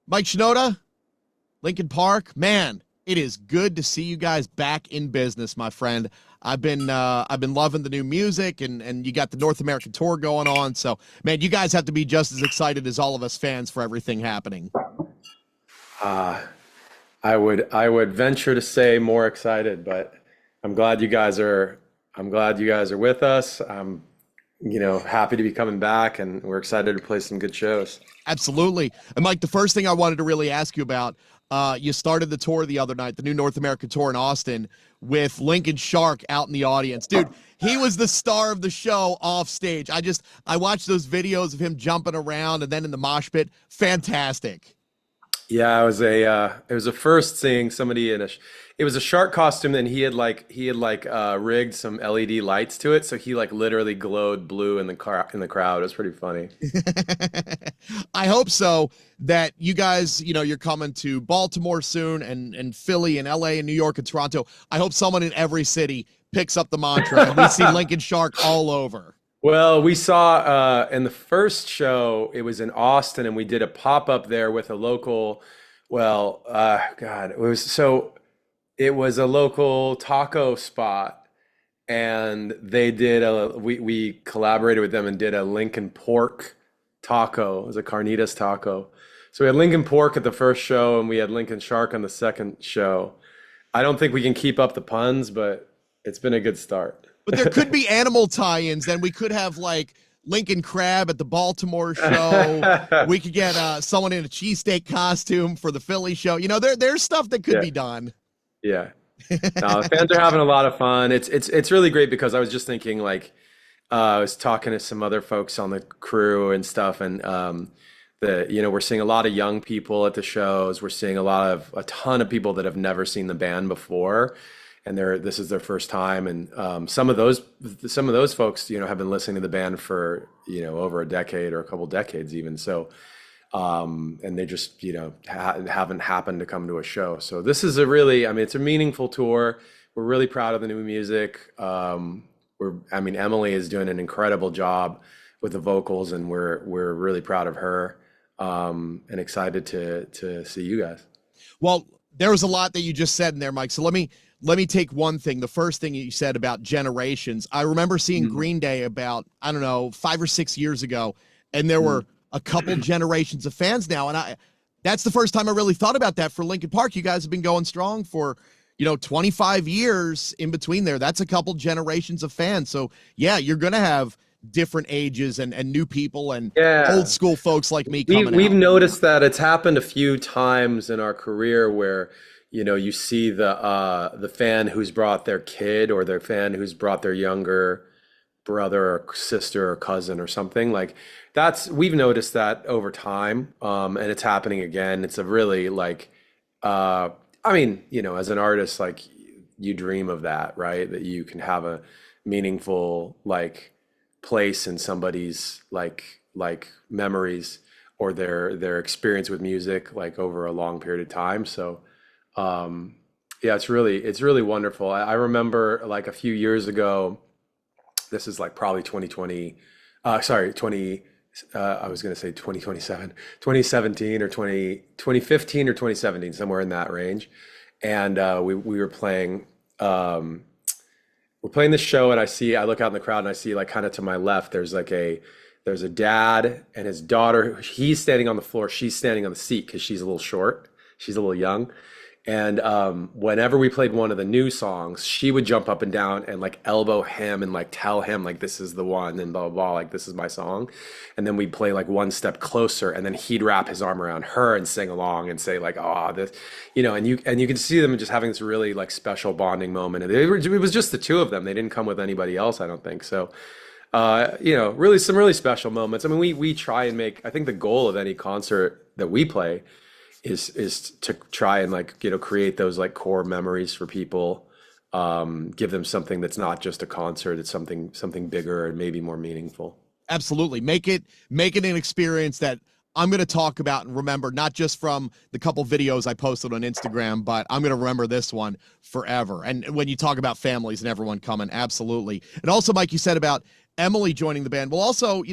Mike Shinoda, Linkin Park. Man, it is good to see you guys back in business, my friend. I've been loving the new music, and you got the North American tour going on. So, man, you guys have to be just as excited as all of us fans for everything happening. Uh, I would venture to say more excited, but I'm glad you guys are I'm glad you guys are with us. I'm, happy to be coming back, and we're excited to play some good shows. Absolutely. And Mike, the first thing I wanted to really ask you about, you started the tour the other night, the new North American tour in Austin, with Linkin Shark out in the audience. Dude, he was the star of the show off stage. I watched those videos of him jumping around and then in the mosh pit. Fantastic. Yeah, it was a first seeing somebody it was a shark costume, and he had rigged some LED lights to it, so he like literally glowed blue in the crowd. It was pretty funny. I hope so that you guys, you're coming to Baltimore soon and Philly and LA and New York and Toronto. I hope someone in every city picks up the mantra and we see Linkin Shark all over. Well, we saw in the first show, it was in Austin, and we did a pop-up there with a local, God, it was a local taco spot, and we collaborated with them and did a Lincoln pork taco. It was a carnitas taco. So we had Lincoln pork at the first show, and we had Lincoln Shark on the second show. I don't think we can keep up the puns, but it's been a good start. But there could be animal tie-ins. Then we could have like Lincoln Crab at the Baltimore show. We could get someone in a cheesesteak costume for the Philly show. There's stuff that could Yeah, be done. yeah. No, the fans are having a lot of fun. It's really great because I was just thinking like I was talking to some other folks on the crew and stuff, and we're seeing a lot of young people at the shows. We're seeing a ton of people that have never seen the band before, and this is their first time. And some of those folks, have been listening to the band for over a decade or a couple decades even. So and they just haven't happened to come to a show. So this is it's a meaningful tour. We're really proud of the new music. Emily is doing an incredible job with the vocals, and we're really proud of her, and excited to see you guys. Well, there was a lot that you just said in there, Mike. So let me take one thing. The first thing you said about generations. I remember seeing Green Day about, I don't know, 5 or 6 years ago, and there were a couple generations of fans now. And that's the first time I really thought about that for Linkin Park. You guys have been going strong for, 25 years in between there. That's a couple generations of fans. So yeah, you're going to have different ages and new people and Yeah. old school folks like me We've coming we've out. noticed that it's happened a few times in our career where, you see the fan who's brought their kid, or their fan who's brought their younger brother or sister or cousin or something. Like we've noticed that over time, and it's happening again. It's a really like as an artist, like you dream of that, right? That you can have a meaningful like place in somebody's like memories, or their experience with music like over a long period of time. So yeah, it's really wonderful. I remember like a few years ago, this is like probably 2020, sorry, 20, I was going to say 2027, 2017 or 2015 or 2017, somewhere in that range. And we were playing, we're playing this show, and I look out in the crowd, and I see like kind of to my left, there's a dad and his daughter. He's standing on the floor. She's standing on the seat because she's a little short. She's a little young. And whenever we played one of the new songs, she would jump up and down and like elbow him and like tell him like this is the one and blah blah blah, like this is my song. And then we'd play like one step closer, and then he'd wrap his arm around her and sing along and say like, oh, this, and you can see them just having this really like special bonding moment. And it was just the two of them. They didn't come with anybody else, I don't think. So really some really special moments. I mean, we try and make, I think the goal of any concert that we play is to try and like create those like core memories for people, give them something that's not just a concert, it's something bigger and maybe more meaningful. Absolutely. Make it an experience that I'm going to talk about and remember, not just from the couple videos I posted on Instagram, but I'm going to remember this one forever. And when you talk about families and everyone coming, absolutely. And also, Mike, you said about Emily joining the band. Well, also,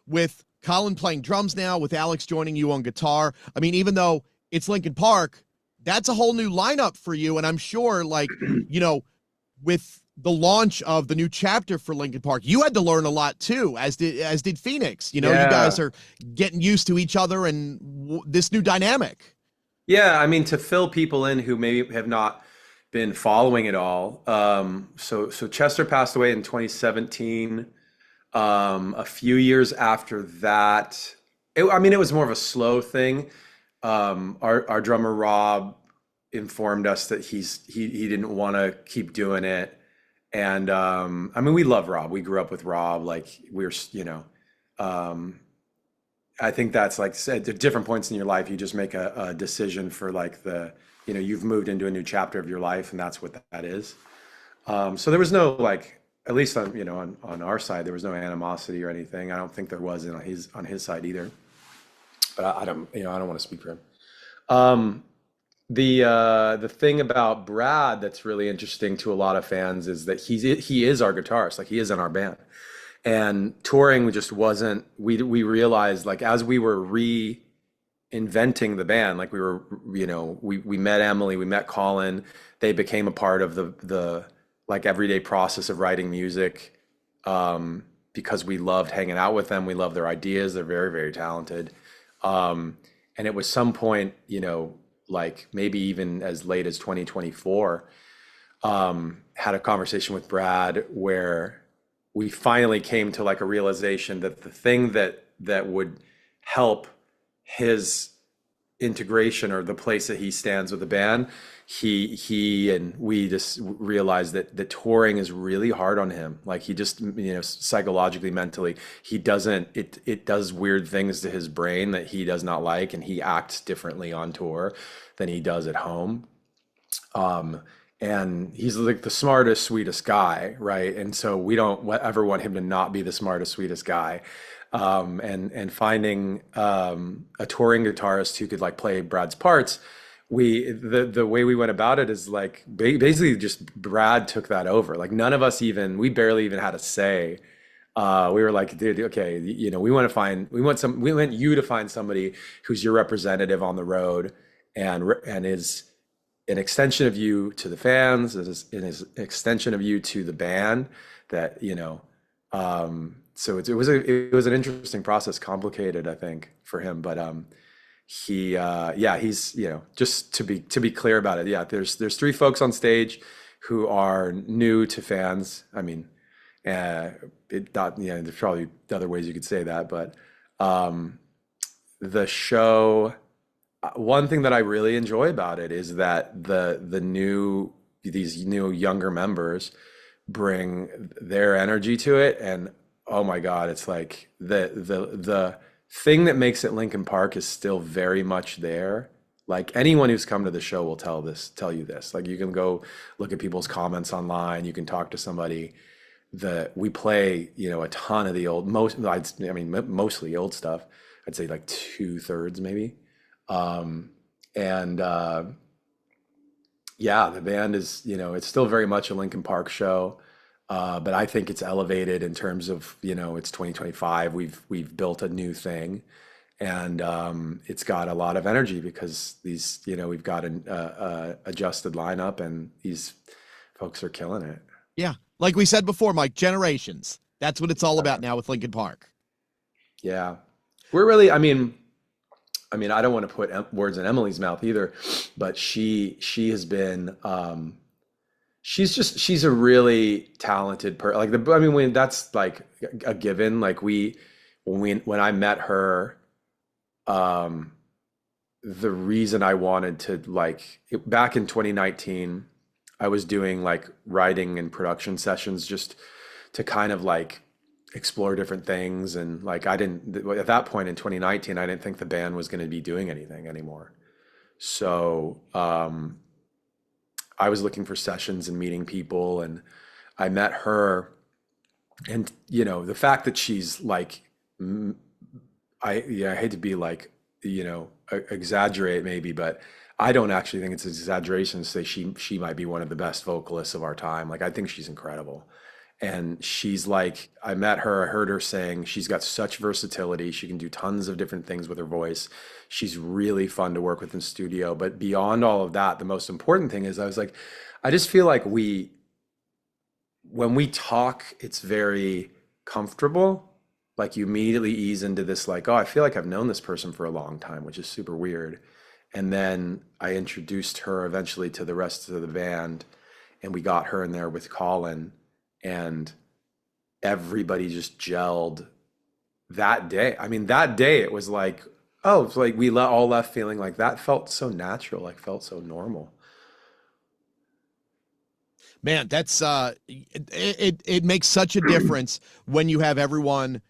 with Colin playing drums now with Alex joining you on guitar. I mean, even though it's Linkin Park, that's a whole new lineup for you. And I'm sure, like, with the launch of the new chapter for Linkin Park, you had to learn a lot too, as did Phoenix. You guys Yeah. are getting used to each other and this new dynamic. Yeah, I mean, to fill people in who maybe have not been following it all. So Chester passed away in 2017. A few years after that, I mean, it was more of a slow thing. Our drummer Rob informed us that he didn't want to keep doing it, and I mean, we love Rob. We grew up with Rob. Like um, I think that's like at different points in your life, you just make a decision for like you've moved into a new chapter of your life, and that's what that is. So there was no like, at least on our side, there was no animosity or anything. I don't think there was on his side either. But I don't, I don't want to speak for him. Um, the thing about Brad that's really interesting to a lot of fans is that he is our guitarist, like he is in our band. And touring just wasn't, we realized like as we were reinventing the band, like we were, we met Emily, we met Colin, they became a part of the like everyday process of writing music, because we loved hanging out with them. We love their ideas. They're very, very talented. And it was some point, like maybe even as late as 2024, had a conversation with Brad where we finally came to like a realization that the thing that would help his integration or the place that he stands with the band, he and we just realized that the touring is really hard on him. Like he just, psychologically, mentally, he doesn't, it does weird things to his brain that he does not like, and he acts differently on tour than he does at home. And he's like the smartest, sweetest guy, right? And so we don't ever want him to not be the smartest, sweetest guy. And finding a touring guitarist who could like play Brad's parts, the way we went about it is like basically just Brad took that over. Like none of us we barely even had a say. We were like, dude, okay, we want you to find somebody who's your representative on the road and is an extension of you to the fans, is an extension of you to the band. That so it was an interesting process, complicated, I think, for him. But he's just to be clear about it. Yeah, there's three folks on stage who are new to fans. I mean, there's probably other ways you could say that, but the show. One thing that I really enjoy about it is that these new younger members bring their energy to it, and oh my God, it's like the thing that makes it Linkin Park is still very much there. Like anyone who's come to the show will tell you this. Like you can go look at people's comments online, you can talk to somebody. That we play, a ton of the mostly old stuff. I'd say like 2/3 maybe. And yeah, the band is, it's still very much a Linkin Park show. But I think it's elevated in terms of, it's 2025. We've built a new thing, and it's got a lot of energy because we've got an adjusted lineup, and these folks are killing it. Yeah. Like we said before, Mike, generations. That's what it's all about now with Linkin Park. Yeah. We're really, I don't want to put words in Emily's mouth either, but she has been, she's a really talented when that's like a given. Like when I met her, the reason I wanted to back in 2019, I was doing like writing and production sessions just to kind of like explore different things. And like, at that point in 2019, I didn't think the band was going to be doing anything anymore. So, I was looking for sessions and meeting people, and I met her, and the fact that she's like, I hate to be like, exaggerate maybe, but I don't actually think it's an exaggeration to say she might be one of the best vocalists of our time. Like I think she's incredible. And she's like, I met her, I heard her saying she's got such versatility. She can do tons of different things with her voice. She's really fun to work with in studio. But beyond all of that, the most important thing is I was like, I just feel like when we talk, it's very comfortable. Like you immediately ease into this, like, oh, I feel like I've known this person for a long time, which is super weird. And then I introduced her eventually to the rest of the band, and we got her in there with Colin, and everybody just gelled that day. I mean, that day it was like, oh, it's like all left feeling like that felt so natural, like felt so normal. Man, that's it makes such a difference when you have everyone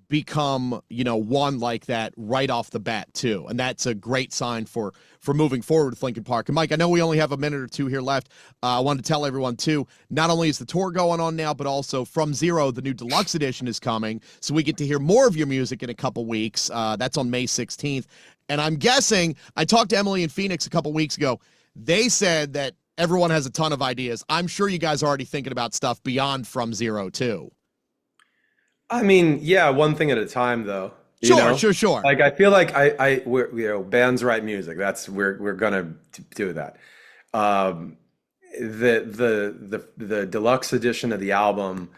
become, one like that right off the bat too. And that's a great sign for moving forward with Linkin Park. And Mike, I know we only have a minute or two here left. I wanted to tell everyone too, not only is the tour going on now, but also From Zero, the new deluxe edition is coming. So we get to hear more of your music in a couple weeks. That's on May 16th. And I'm guessing, I talked to Emily in Phoenix a couple weeks ago. They said that everyone has a ton of ideas. I'm sure you guys are already thinking about stuff beyond From Zero too. I mean, yeah, one thing at a time though. Sure. Like I feel like bands write music. We're gonna do that. Um, the deluxe edition of the album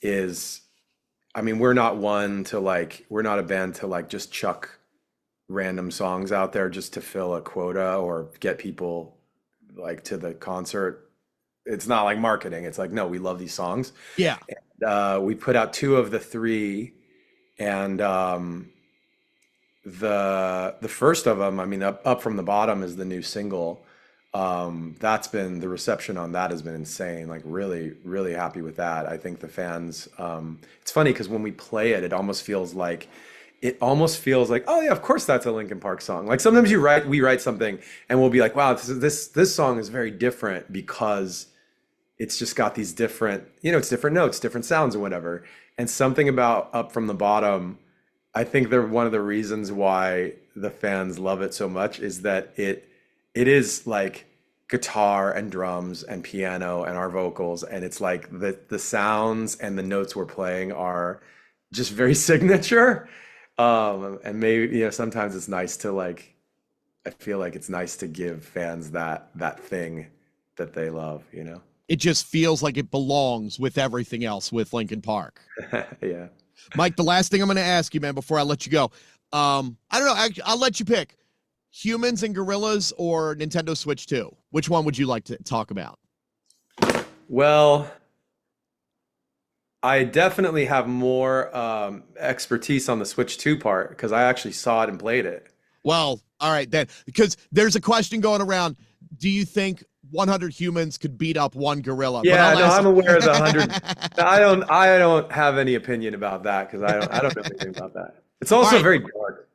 is, I mean, we're not a band to like just chuck random songs out there just to fill a quota or get people like to the concert. It's not like marketing. It's like, no, we love these songs. Yeah. We put out two of the three, and the first of them, I mean, up from the bottom is the new single. The reception on that has been insane. Like really, really happy with that. I think the fans. It's funny because when we play it, it almost feels like, oh yeah, of course that's a Linkin Park song. Like sometimes we write something and we'll be like, wow, this song is very different because it's just got these different, it's different notes, different sounds or whatever. And something about Up From the Bottom, I think they're one of the reasons why the fans love it so much is that it is like guitar and drums and piano and our vocals. And it's like the sounds and the notes we're playing are just very signature. And maybe, sometimes it's nice to like, I feel like it's nice to give fans that thing that they love. It just feels like it belongs with everything else with Linkin Park. Yeah. Mike, the last thing I'm going to ask you, man, before I let you go, I don't know. I'll let you pick Humans and Gorillas or Nintendo Switch 2. Which one would you like to talk about? Well, I definitely have more expertise on the Switch 2 part because I actually saw it and played it. Well, all right then, because there's a question going around. Do you think 100 humans could beat up one gorilla? Yeah, no, I'm aware of the 100. I don't have any opinion about that because I don't know anything about that. It's also very dark.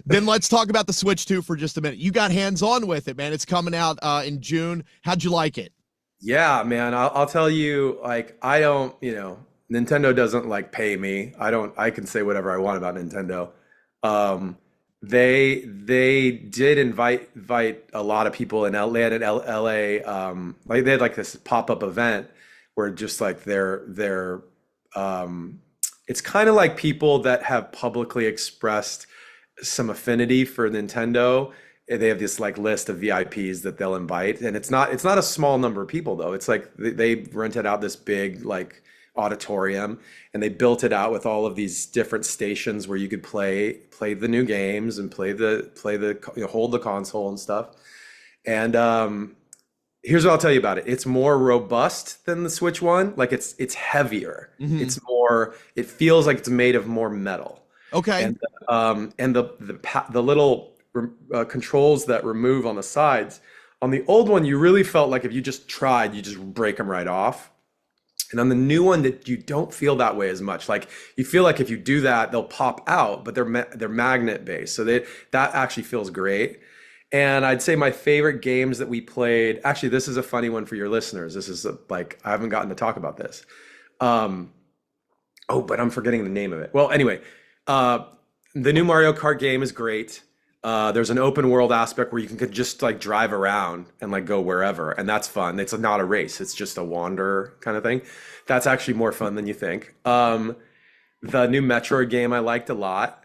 Then let's talk about the Switch 2 for just a minute. You got hands-on with it, man. It's coming out in June. How'd you like it? Yeah, man. I'll tell you, like, I don't, Nintendo doesn't like pay me. I can say whatever I want about Nintendo. They did invite a lot of people in LA. They had an LA, like they had like this pop-up event where just like it's kind of like people that have publicly expressed some affinity for Nintendo. They have this like list of VIPs that they'll invite, and it's not a small number of people though. It's like they rented out this big like auditorium, and they built it out with all of these different stations where you could play the new games and hold the console and stuff. And here's what I'll tell you about it. It's more robust than the Switch one. Like it's heavier. Mm-hmm. It feels like it's made of more metal. Okay. And the little controls that remove on the sides. On the old one, you really felt like if you just tried, you just break them right off. And on the new one, that you don't feel that way as much. Like you feel like if you do that, they'll pop out, but they're magnet based, so that actually feels great. And I'd say my favorite games that we played. Actually, this is a funny one for your listeners. This is like I haven't gotten to talk about this. But I'm forgetting the name of it. Well, anyway, the new Mario Kart game is great. There's an open world aspect where you can just like drive around and like go wherever, and that's fun. It's not a race; it's just a wander kind of thing. That's actually more fun than you think. The new Metroid game I liked a lot,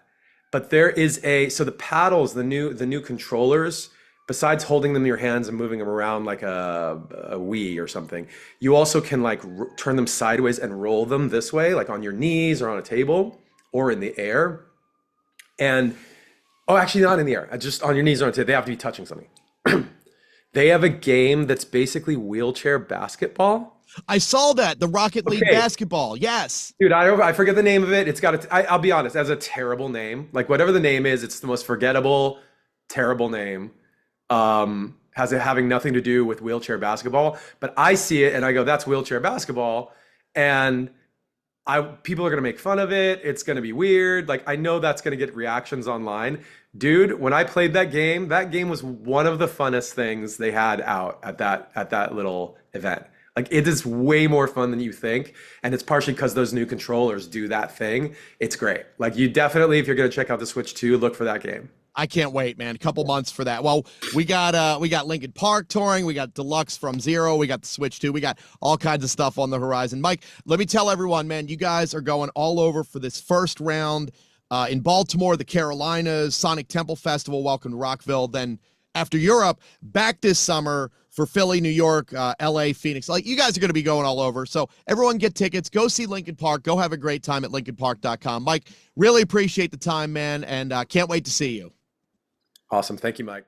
but there is so the paddles, the new controllers. Besides holding them in your hands and moving them around like a Wii or something, you also can like turn them sideways and roll them this way, like on your knees or on a table or in the air. And oh, actually, not in the air. Just on your knees or on a table. They have to be touching something. They have a game that's basically wheelchair basketball. I saw that, the Rocket League Okay. basketball. Yes. Dude, I forget the name of it. It's got I'll be honest, it has a terrible name. Like whatever the name is, it's the most forgettable, terrible name. Has it having nothing to do with wheelchair basketball. But I see it and I go, that's wheelchair basketball. And people are gonna make fun of it. It's gonna be weird. Like I know that's gonna get reactions online. Dude, when I played that game was one of the funnest things they had out at that little event. Like it is way more fun than you think. And it's partially because those new controllers do that thing. It's great. Like you definitely, if you're gonna check out the Switch 2, look for that game. I can't wait, man. A couple months for that. Well, we got Linkin Park touring, we got Deluxe from Zero, we got the Switch 2, we got all kinds of stuff on the horizon. Mike, let me tell everyone, man, you guys are going all over for this first round in Baltimore, the Carolinas, Sonic Temple Festival, welcome to Rockville. Then after Europe, back this summer for Philly, New York, LA, Phoenix. Like you guys are going to be going all over. So everyone get tickets, go see Linkin Park, go have a great time at linkinpark.com. Mike, really appreciate the time, man, and can't wait to see you. Awesome. Thank you, Mike.